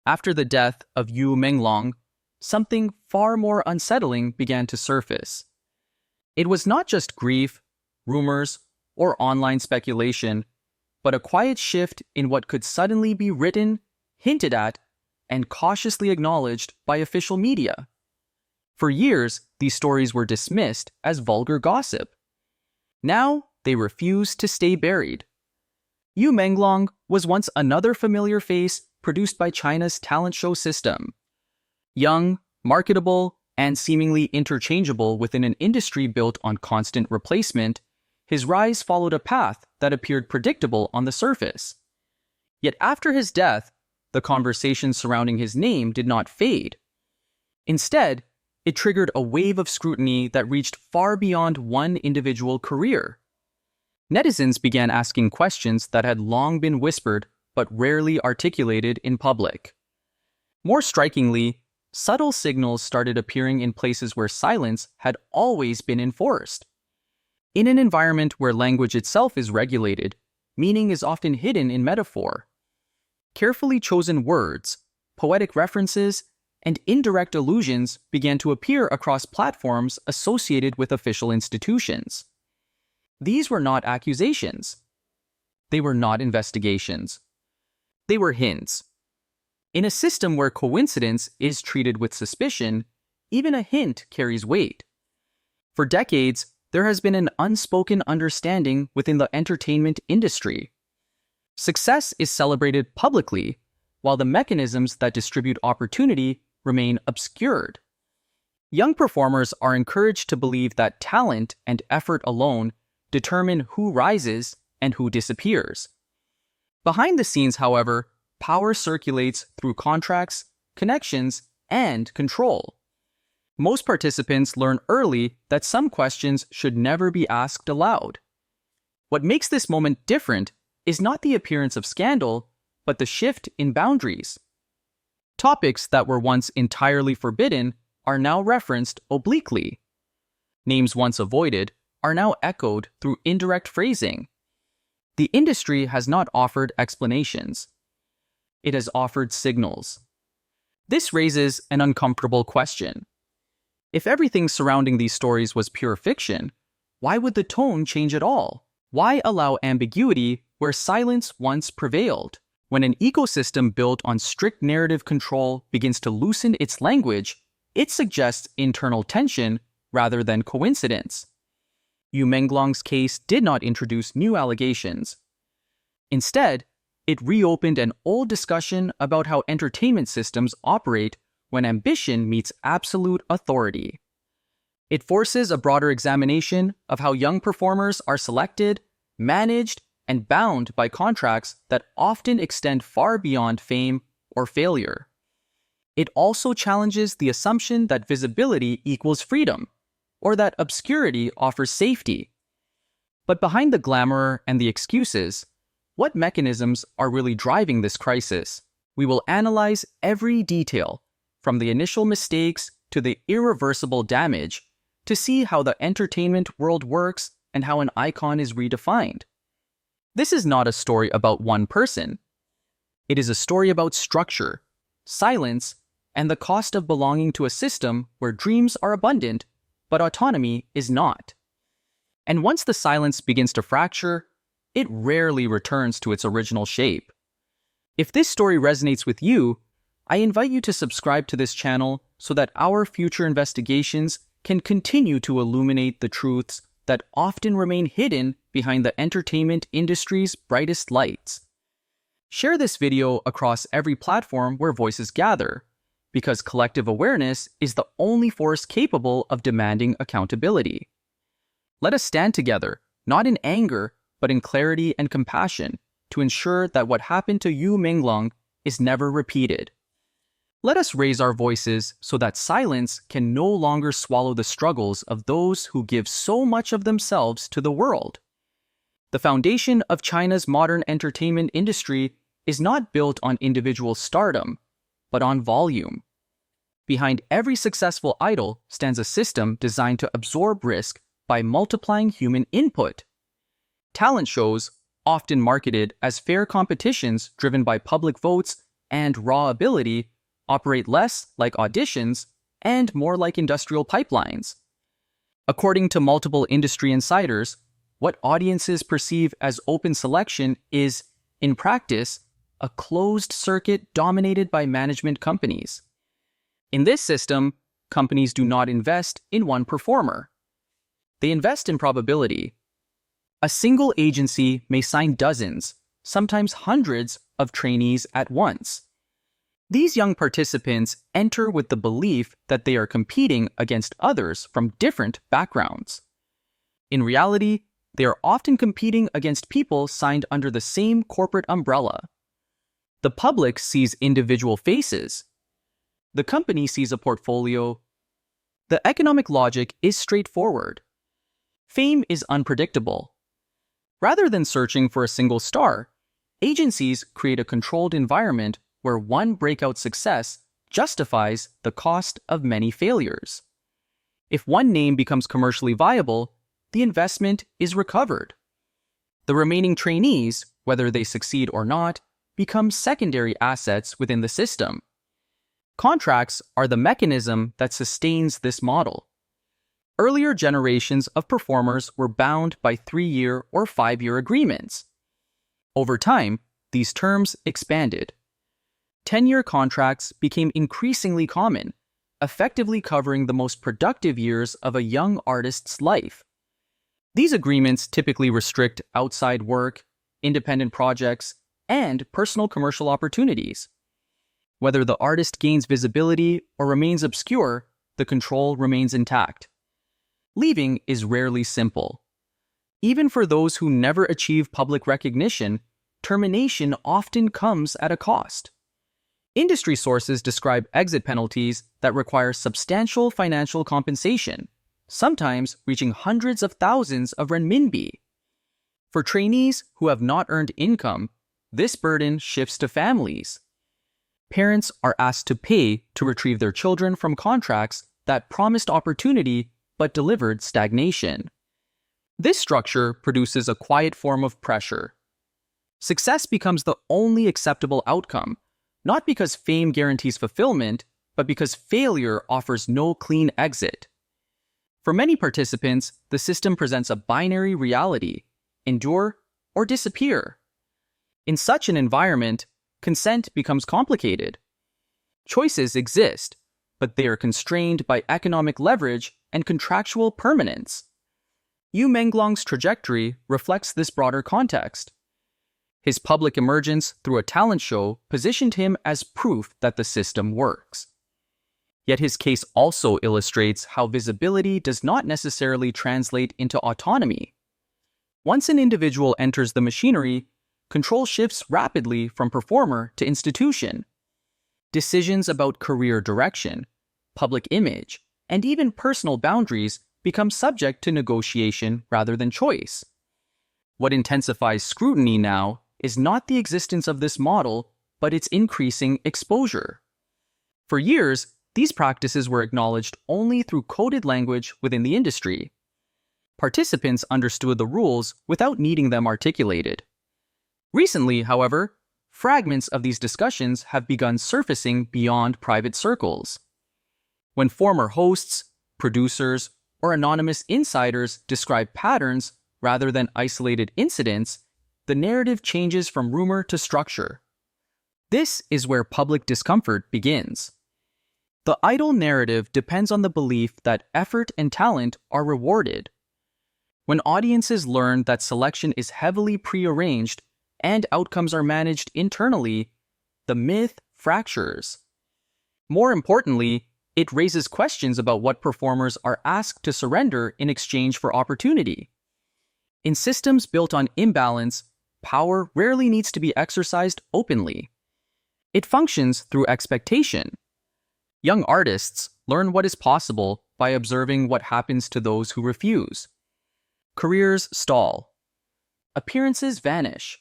After the death of Yu Menglong, something far more unsettling began to surface. It was not just grief, rumors, or online speculation, but a quiet shift in what could suddenly be written, hinted at, and cautiously acknowledged by official media. For years, these stories were dismissed as vulgar gossip. Now, they refuse to stay buried. Yu Menglong was once another familiar face produced by China's talent show system. Young, marketable, and seemingly interchangeable within an industry built on constant replacement, his rise followed a path that appeared predictable on the surface. Yet after his death, the conversation surrounding his name did not fade. Instead, it triggered a wave of scrutiny that reached far beyond one individual career. Netizens began asking questions that had long been whispered but rarely articulated in public. More strikingly, subtle signals started appearing in places where silence had always been enforced. In an environment where language itself is regulated, meaning is often hidden in metaphor. Carefully chosen words, poetic references, and indirect allusions began to appear across platforms associated with official institutions. These were not accusations. They were not investigations. They were hints. In a system where coincidence is treated with suspicion, even a hint carries weight. For decades, there has been an unspoken understanding within the entertainment industry. Success is celebrated publicly, while the mechanisms that distribute opportunity remain obscured. Young performers are encouraged to believe that talent and effort alone determine who rises and who disappears. Behind the scenes, however, power circulates through contracts, connections, and control. Most participants learn early that some questions should never be asked aloud. What makes this moment different is not the appearance of scandal, but the shift in boundaries. Topics that were once entirely forbidden are now referenced obliquely. Names once avoided are now echoed through indirect phrasing. The industry has not offered explanations. It has offered signals. This raises an uncomfortable question. If everything surrounding these stories was pure fiction, why would the tone change at all? Why allow ambiguity where silence once prevailed? When an ecosystem built on strict narrative control begins to loosen its language, it suggests internal tension rather than coincidence. Yu Menglong's case did not introduce new allegations. Instead, it reopened an old discussion about how entertainment systems operate when ambition meets absolute authority. It forces a broader examination of how young performers are selected, managed, and bound by contracts that often extend far beyond fame or failure. It also challenges the assumption that visibility equals freedom, or that obscurity offers safety. But behind the glamour and the excuses, what mechanisms are really driving this crisis? We will analyze every detail, from the initial mistakes to the irreversible damage, to see how the entertainment world works and how an icon is redefined. This is not a story about one person. It is a story about structure, silence, and the cost of belonging to a system where dreams are abundant, but autonomy is not. And once the silence begins to fracture, it rarely returns to its original shape. If this story resonates with you, I invite you to subscribe to this channel so that our future investigations can continue to illuminate the truths that often remain hidden behind the entertainment industry's brightest lights. Share this video across every platform where voices gather, because collective awareness is the only force capable of demanding accountability. Let us stand together, not in anger, but in clarity and compassion, to ensure that what happened to Yu Menglong is never repeated. Let us raise our voices so that silence can no longer swallow the struggles of those who give so much of themselves to the world. The foundation of China's modern entertainment industry is not built on individual stardom, but on volume. Behind every successful idol stands a system designed to absorb risk by multiplying human input. Talent shows, often marketed as fair competitions driven by public votes, and raw ability operate less like auditions and more like industrial pipelines. According to multiple industry insiders, what audiences perceive as open selection is, in practice, a closed circuit dominated by management companies. In this system, companies do not invest in one performer. They invest in probability. A single agency may sign dozens, sometimes hundreds, of trainees at once. These young participants enter with the belief that they are competing against others from different backgrounds. In reality, they are often competing against people signed under the same corporate umbrella. The public sees individual faces. The company sees a portfolio. The economic logic is straightforward. Fame is unpredictable. Rather than searching for a single star, agencies create a controlled environment where one breakout success justifies the cost of many failures. If one name becomes commercially viable, the investment is recovered. The remaining trainees, whether they succeed or not, become secondary assets within the system. Contracts are the mechanism that sustains this model. Earlier generations of performers were bound by 3-year or 5-year agreements. Over time, these terms expanded. 10-year contracts became increasingly common, effectively covering the most productive years of a young artist's life. These agreements typically restrict outside work, independent projects, and personal commercial opportunities. Whether the artist gains visibility or remains obscure, the control remains intact. Leaving is rarely simple. Even for those who never achieve public recognition, termination often comes at a cost. Industry sources describe exit penalties that require substantial financial compensation, sometimes reaching hundreds of thousands of renminbi. For trainees who have not earned income, this burden shifts to families. Parents are asked to pay to retrieve their children from contracts that promised opportunity but delivered stagnation. This structure produces a quiet form of pressure. Success becomes the only acceptable outcome, not because fame guarantees fulfillment, but because failure offers no clean exit. For many participants, the system presents a binary reality: endure or disappear. In such an environment, consent becomes complicated. Choices exist, but they are constrained by economic leverage and contractual permanence. Yu Menglong's trajectory reflects this broader context. His public emergence through a talent show positioned him as proof that the system works. Yet his case also illustrates how visibility does not necessarily translate into autonomy. Once an individual enters the machinery, control shifts rapidly from performer to institution. Decisions about career direction, public image, and even personal boundaries become subject to negotiation rather than choice. What intensifies scrutiny now is not the existence of this model, but its increasing exposure. For years, these practices were acknowledged only through coded language within the industry. Participants understood the rules without needing them articulated. Recently, however, fragments of these discussions have begun surfacing beyond private circles. When former hosts, producers, or anonymous insiders describe patterns rather than isolated incidents, the narrative changes from rumor to structure. This is where public discomfort begins. The idle narrative depends on the belief that effort and talent are rewarded. When audiences learn that selection is heavily prearranged and outcomes are managed internally, the myth fractures. More importantly, it raises questions about what performers are asked to surrender in exchange for opportunity. In systems built on imbalance, power rarely needs to be exercised openly. It functions through expectation. Young artists learn what is possible by observing what happens to those who refuse. Careers stall. Appearances vanish.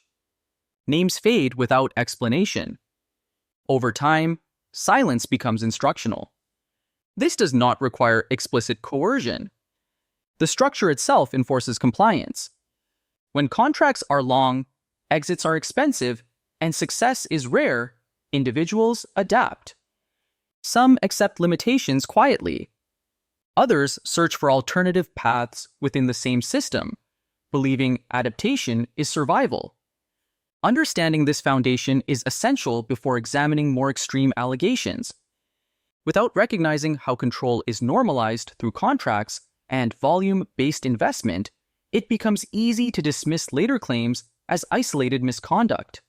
Names fade without explanation. Over time, silence becomes instructional. This does not require explicit coercion. The structure itself enforces compliance. When contracts are long, exits are expensive, and success is rare, Individuals adapt. Some accept limitations quietly. Others search for alternative paths within the same system, believing adaptation is survival. Understanding this foundation is essential before examining more extreme allegations. Without recognizing how control is normalized through contracts and volume-based investment, it becomes easy to dismiss later claims as isolated misconduct.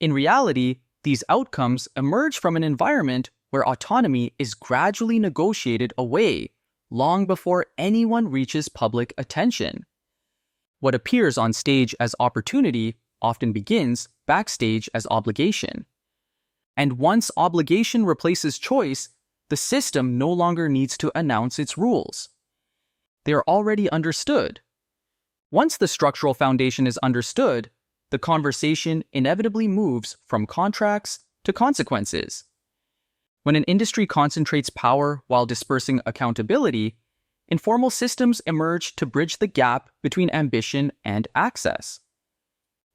In reality, these outcomes emerge from an environment where autonomy is gradually negotiated away long before anyone reaches public attention. What appears on stage as opportunity often begins backstage as obligation. And once obligation replaces choice, the system no longer needs to announce its rules. They are already understood. Once the structural foundation is understood, the conversation inevitably moves from contracts to consequences. When an industry concentrates power while dispersing accountability, informal systems emerge to bridge the gap between ambition and access.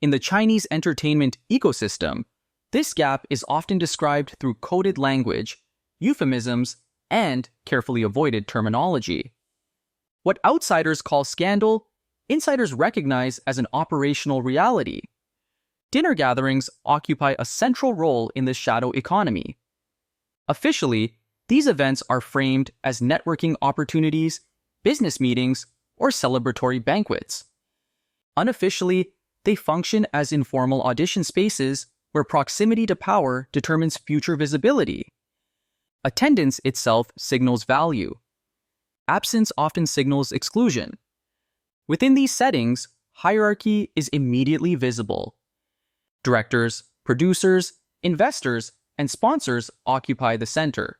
In the Chinese entertainment ecosystem, this gap is often described through coded language, euphemisms, and carefully avoided terminology. What outsiders call scandal, insiders recognize as an operational reality. Dinner gatherings occupy a central role in this shadow economy. Officially, these events are framed as networking opportunities, business meetings, or celebratory banquets. Unofficially, they function as informal audition spaces where proximity to power determines future visibility. Attendance itself signals value. Absence often signals exclusion. Within these settings, hierarchy is immediately visible. Directors, producers, investors, and sponsors occupy the center.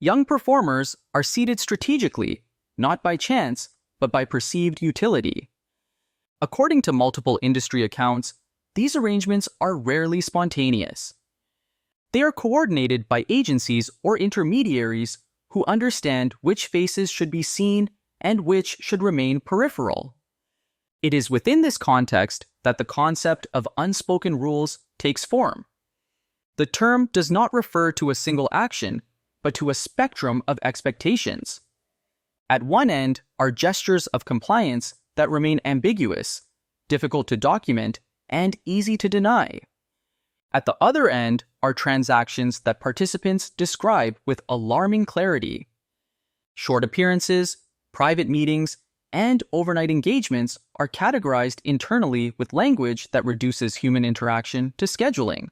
Young performers are seated strategically, not by chance, but by perceived utility. According to multiple industry accounts, these arrangements are rarely spontaneous. They are coordinated by agencies or intermediaries who understand which faces should be seen and which should remain peripheral. It is within this context that the concept of unspoken rules takes form. The term does not refer to a single action, but to a spectrum of expectations. At one end are gestures of compliance that remain ambiguous, difficult to document, and easy to deny. At the other end are transactions that participants describe with alarming clarity. Short appearances, private meetings, and overnight engagements are categorized internally with language that reduces human interaction to scheduling.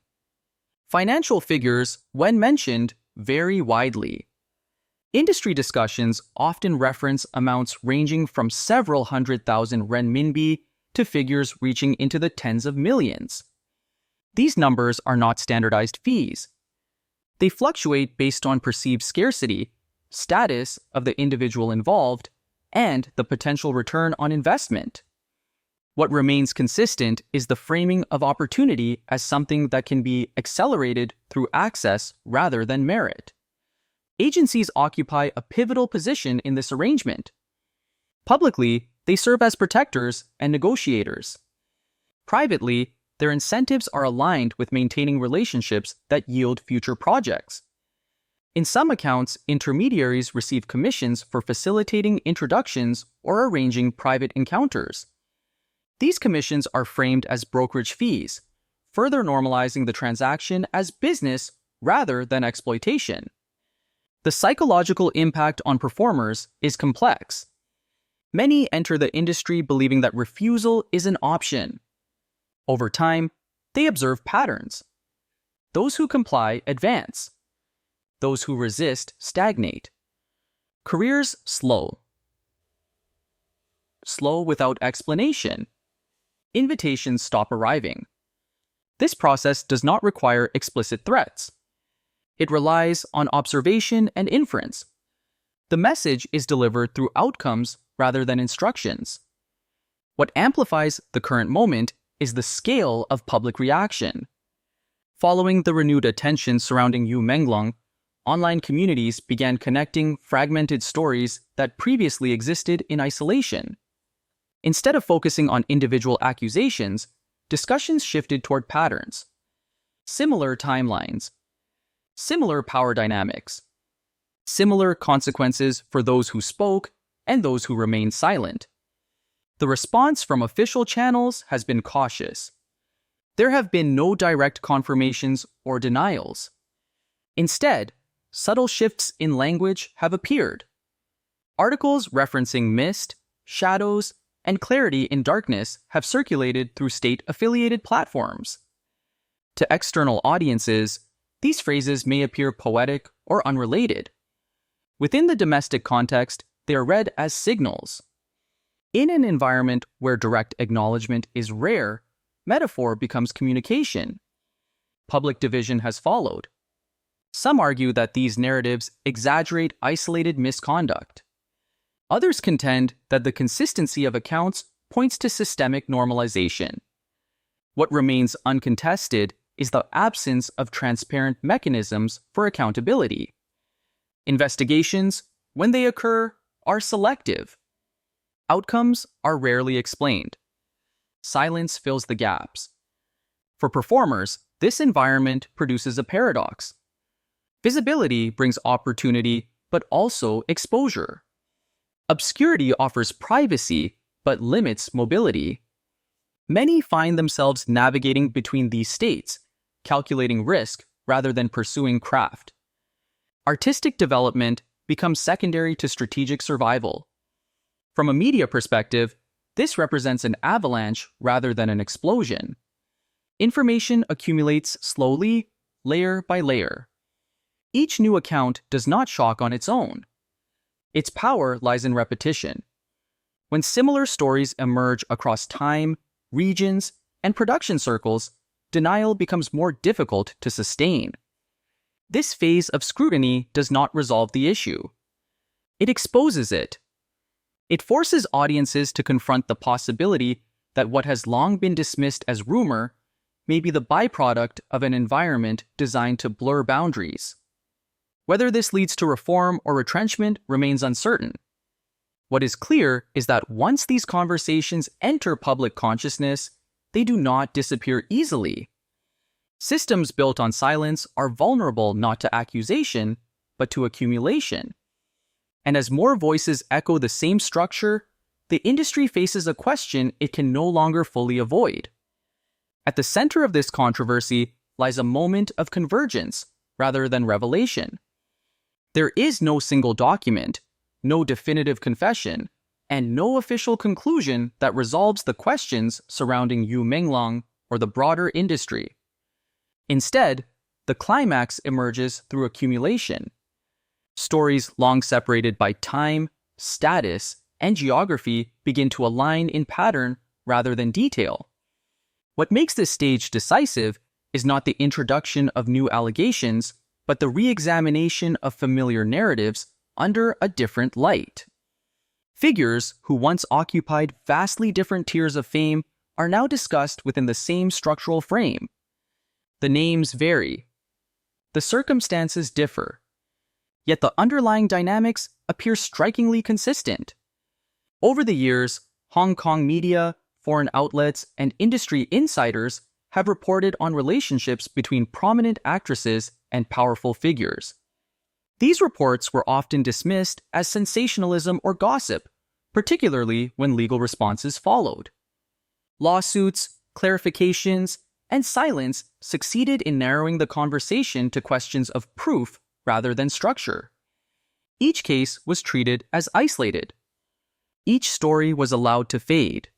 Financial figures, when mentioned, vary widely. Industry discussions often reference amounts ranging from several 100,000 renminbi to figures reaching into the tens of millions. These numbers are not standardized fees. They fluctuate based on perceived scarcity, status of the individual involved, and the potential return on investment. What remains consistent is the framing of opportunity as something that can be accelerated through access rather than merit. Agencies occupy a pivotal position in this arrangement. Publicly, they serve as protectors and negotiators. Privately, their incentives are aligned with maintaining relationships that yield future projects. In some accounts, intermediaries receive commissions for facilitating introductions or arranging private encounters. These commissions are framed as brokerage fees, further normalizing the transaction as business rather than exploitation. The psychological impact on performers is complex. Many enter the industry believing that refusal is an option. Over time, they observe patterns. Those who comply advance. Those who resist stagnate. Careers slow. Slow without explanation. Invitations stop arriving. This process does not require explicit threats. It relies on observation and inference. The message is delivered through outcomes rather than instructions. What amplifies the current moment is the scale of public reaction. Following the renewed attention surrounding Yu Menglong, online communities began connecting fragmented stories that previously existed in isolation. Instead of focusing on individual accusations, discussions shifted toward patterns. similar timelines, similar power dynamics, similar consequences for those who spoke and those who remained silent. The response from official channels has been cautious. There have been no direct confirmations or denials. Instead, subtle shifts in language have appeared. Articles referencing mist, shadows, and clarity in darkness have circulated through state-affiliated platforms. To external audiences, these phrases may appear poetic or unrelated. Within the domestic context, they are read as signals. In an environment where direct acknowledgement is rare, metaphor becomes communication. Public division has followed. Some argue that these narratives exaggerate isolated misconduct. Others contend that the consistency of accounts points to systemic normalization. What remains uncontested is the absence of transparent mechanisms for accountability. Investigations, when they occur, are selective. Outcomes are rarely explained. Silence fills the gaps. For performers, this environment produces a paradox. Visibility brings opportunity, but also exposure. Obscurity offers privacy, but limits mobility. Many find themselves navigating between these states, calculating risk rather than pursuing craft. Artistic development becomes secondary to strategic survival. From a media perspective, this represents an avalanche rather than an explosion. Information accumulates slowly, layer by layer. Each new account does not shock on its own. Its power lies in repetition. When similar stories emerge across time, regions, and production circles, denial becomes more difficult to sustain. This phase of scrutiny does not resolve the issue. It exposes it. It forces audiences to confront the possibility that what has long been dismissed as rumor may be the byproduct of an environment designed to blur boundaries. Whether this leads to reform or retrenchment remains uncertain. What is clear is that once these conversations enter public consciousness, they do not disappear easily. Systems built on silence are vulnerable not to accusation, but to accumulation. And as more voices echo the same structure, the industry faces a question it can no longer fully avoid. At the center of this controversy lies a moment of convergence rather than revelation. There is no single document, no definitive confession, and no official conclusion that resolves the questions surrounding Yu Menglong or the broader industry. Instead, the climax emerges through accumulation. Stories long separated by time, status, and geography begin to align in pattern rather than detail. What makes this stage decisive is not the introduction of new allegations, but the re-examination of familiar narratives under a different light. Figures who once occupied vastly different tiers of fame are now discussed within the same structural frame. The names vary. The circumstances differ. Yet the underlying dynamics appear strikingly consistent. Over the years, Hong Kong media, foreign outlets, and industry insiders have reported on relationships between prominent actresses and powerful figures. These reports were often dismissed as sensationalism or gossip, particularly when legal responses followed. Lawsuits, clarifications, and silence succeeded in narrowing the conversation to questions of proof rather than structure. Each case was treated as isolated. Each story was allowed to fade.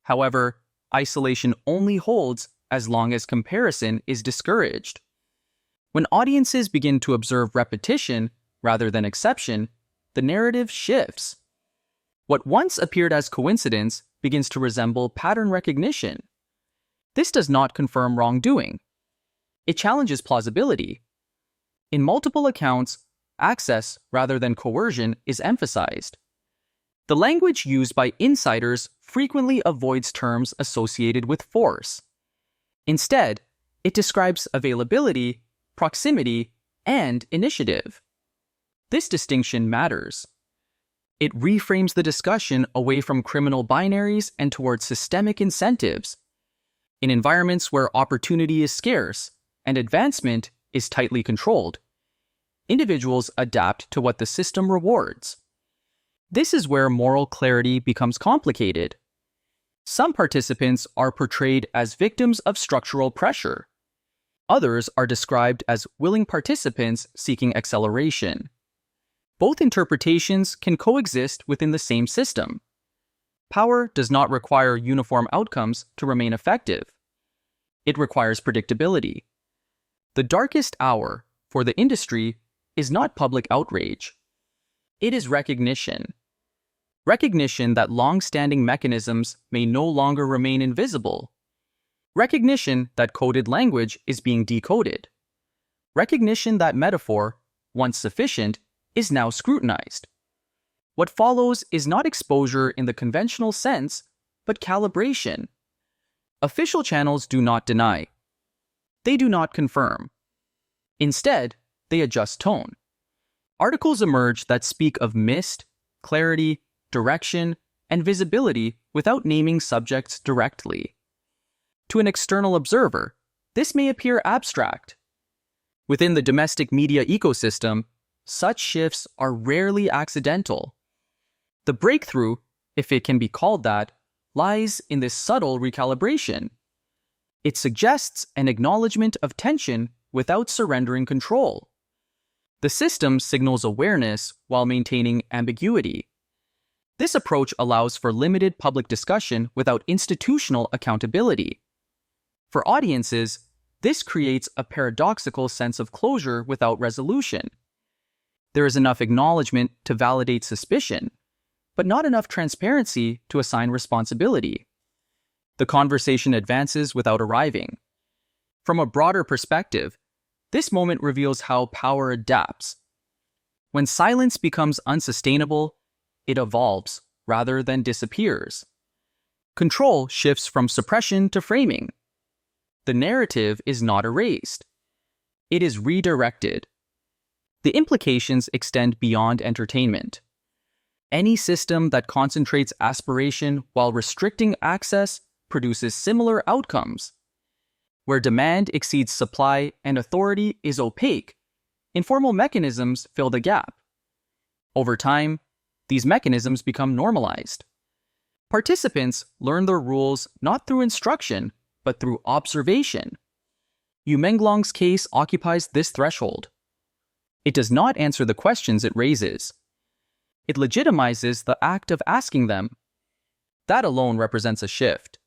However, isolation only holds as long as comparison is discouraged. When audiences begin to observe repetition rather than exception, the narrative shifts. What once appeared as coincidence begins to resemble pattern recognition. This does not confirm wrongdoing. It challenges plausibility. In multiple accounts, access rather than coercion is emphasized. The language used by insiders frequently avoids terms associated with force. Instead, it describes availability, proximity, and initiative. This distinction matters. It reframes the discussion away from criminal binaries and towards systemic incentives. In environments where opportunity is scarce, and advancement is tightly controlled, individuals adapt to what the system rewards. This is where moral clarity becomes complicated. Some participants are portrayed as victims of structural pressure. Others are described as willing participants seeking acceleration. Both interpretations can coexist within the same system. Power does not require uniform outcomes to remain effective. It requires predictability. The darkest hour for the industry is not public outrage. It is recognition. Recognition that long-standing mechanisms may no longer remain invisible. Recognition that coded language is being decoded. Recognition that metaphor, once sufficient, is now scrutinized. What follows is not exposure in the conventional sense, but calibration. Official channels do not deny. They do not confirm. Instead, they adjust tone. Articles emerge that speak of mist, clarity, direction, and visibility without naming subjects directly. To an external observer, this may appear abstract. Within the domestic media ecosystem, such shifts are rarely accidental. The breakthrough, if it can be called that, lies in this subtle recalibration. It suggests an acknowledgement of tension without surrendering control. The system signals awareness while maintaining ambiguity. This approach allows for limited public discussion without institutional accountability. For audiences, this creates a paradoxical sense of closure without resolution. There is enough acknowledgement to validate suspicion, but not enough transparency to assign responsibility. The conversation advances without arriving. From a broader perspective, this moment reveals how power adapts. When silence becomes unsustainable, it evolves rather than disappears. Control shifts from suppression to framing. The narrative is not erased. It is redirected. The implications extend beyond entertainment. Any system that concentrates aspiration while restricting access produces similar outcomes. Where demand exceeds supply and authority is opaque, informal mechanisms fill the gap. Over time, these mechanisms become normalized. Participants learn their rules not through instruction, but through observation. Yu Menglong's case occupies this threshold. It does not answer the questions it raises. It legitimizes the act of asking them. That alone represents a shift.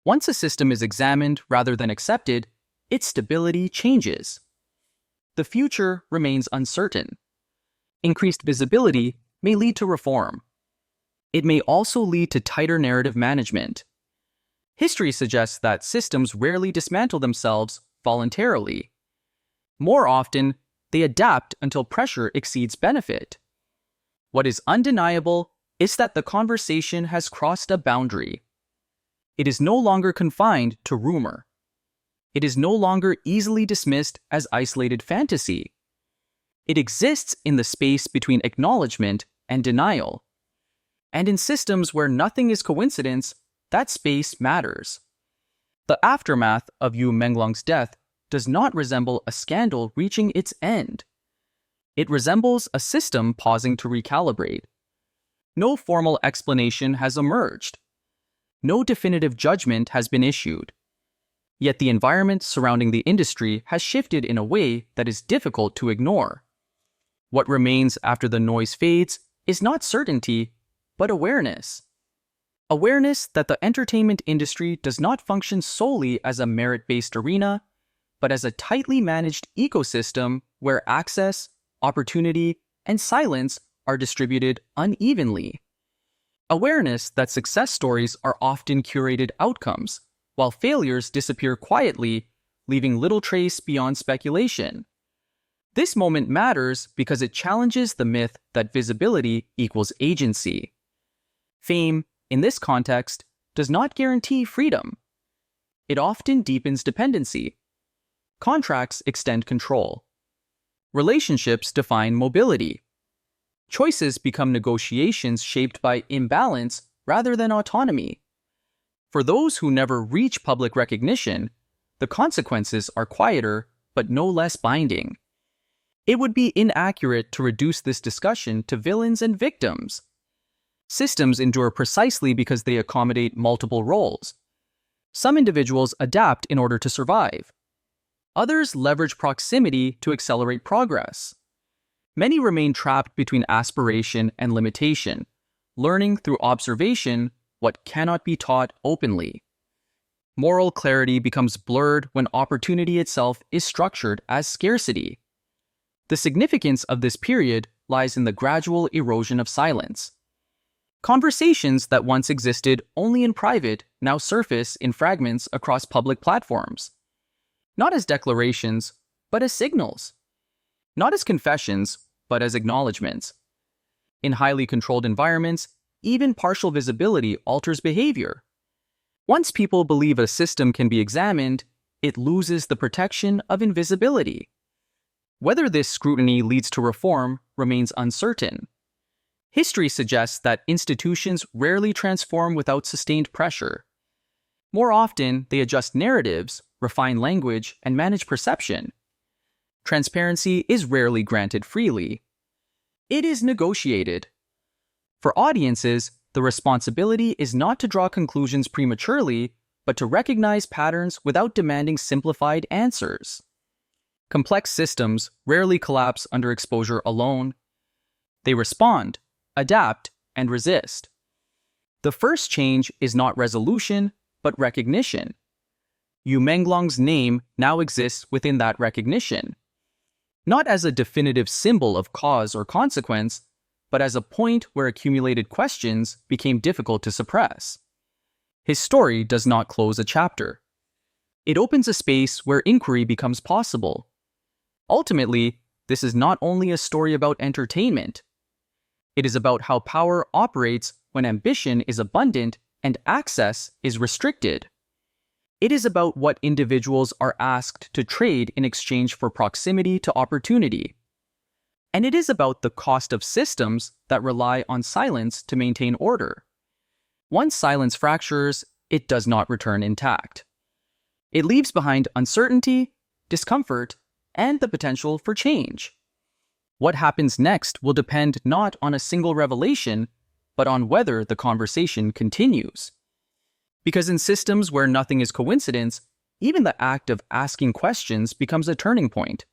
Once a system is examined rather than accepted, its stability changes. The future remains uncertain. Increased visibility may lead to reform. It may also lead to tighter narrative management. History suggests that systems rarely dismantle themselves voluntarily. More often, they adapt until pressure exceeds benefit. What is undeniable is that the conversation has crossed a boundary. It is no longer confined to rumor. It is no longer easily dismissed as isolated fantasy. It exists in the space between acknowledgement and denial. And in systems where nothing is coincidence, that space matters. The aftermath of Yu Menglong's death does not resemble a scandal reaching its end. It resembles a system pausing to recalibrate. No formal explanation has emerged. No definitive judgment has been issued. Yet the environment surrounding the industry has shifted in a way that is difficult to ignore. What remains after the noise fades is not certainty, but awareness. Awareness that the entertainment industry does not function solely as a merit-based arena, but as a tightly managed ecosystem where access, opportunity, and silence are distributed unevenly. Awareness that success stories are often curated outcomes, while failures disappear quietly, leaving little trace beyond speculation. This moment matters because it challenges the myth that visibility equals agency. Fame, in this context, does not guarantee freedom. It often deepens dependency. Contracts extend control. Relationships define mobility. Choices become negotiations shaped by imbalance rather than autonomy. For those who never reach public recognition, the consequences are quieter but no less binding. It would be inaccurate to reduce this discussion to villains and victims. Systems endure precisely because they accommodate multiple roles. Some individuals adapt in order to survive. Others leverage proximity to accelerate progress. Many remain trapped between aspiration and limitation, learning through observation what cannot be taught openly. Moral clarity becomes blurred when opportunity itself is structured as scarcity. The significance of this period lies in the gradual erosion of silence. Conversations that once existed only in private now surface in fragments across public platforms. Not as declarations, but as signals. Not as confessions, but as acknowledgments. In highly controlled environments, even partial visibility alters behavior. Once people believe a system can be examined, it loses the protection of invisibility. Whether this scrutiny leads to reform remains uncertain. History suggests that institutions rarely transform without sustained pressure. More often, they adjust narratives, refine language, and manage perception. Transparency is rarely granted freely. It is negotiated. For audiences, the responsibility is not to draw conclusions prematurely, but to recognize patterns without demanding simplified answers. Complex systems rarely collapse under exposure alone. They respond, adapt, and resist. The first change is not resolution, but recognition. Yu Menglong's name now exists within that recognition, not as a definitive symbol of cause or consequence, but as a point where accumulated questions became difficult to suppress. His story does not close a chapter. It opens a space where inquiry becomes possible. Ultimately, this is not only a story about entertainment. It is about how power operates when ambition is abundant and access is restricted. It is about what individuals are asked to trade in exchange for proximity to opportunity. And it is about the cost of systems that rely on silence to maintain order. Once silence fractures, it does not return intact. It leaves behind uncertainty, discomfort, and the potential for change. What happens next will depend not on a single revelation, but on whether the conversation continues. Because in systems where nothing is coincidence, even the act of asking questions becomes a turning point.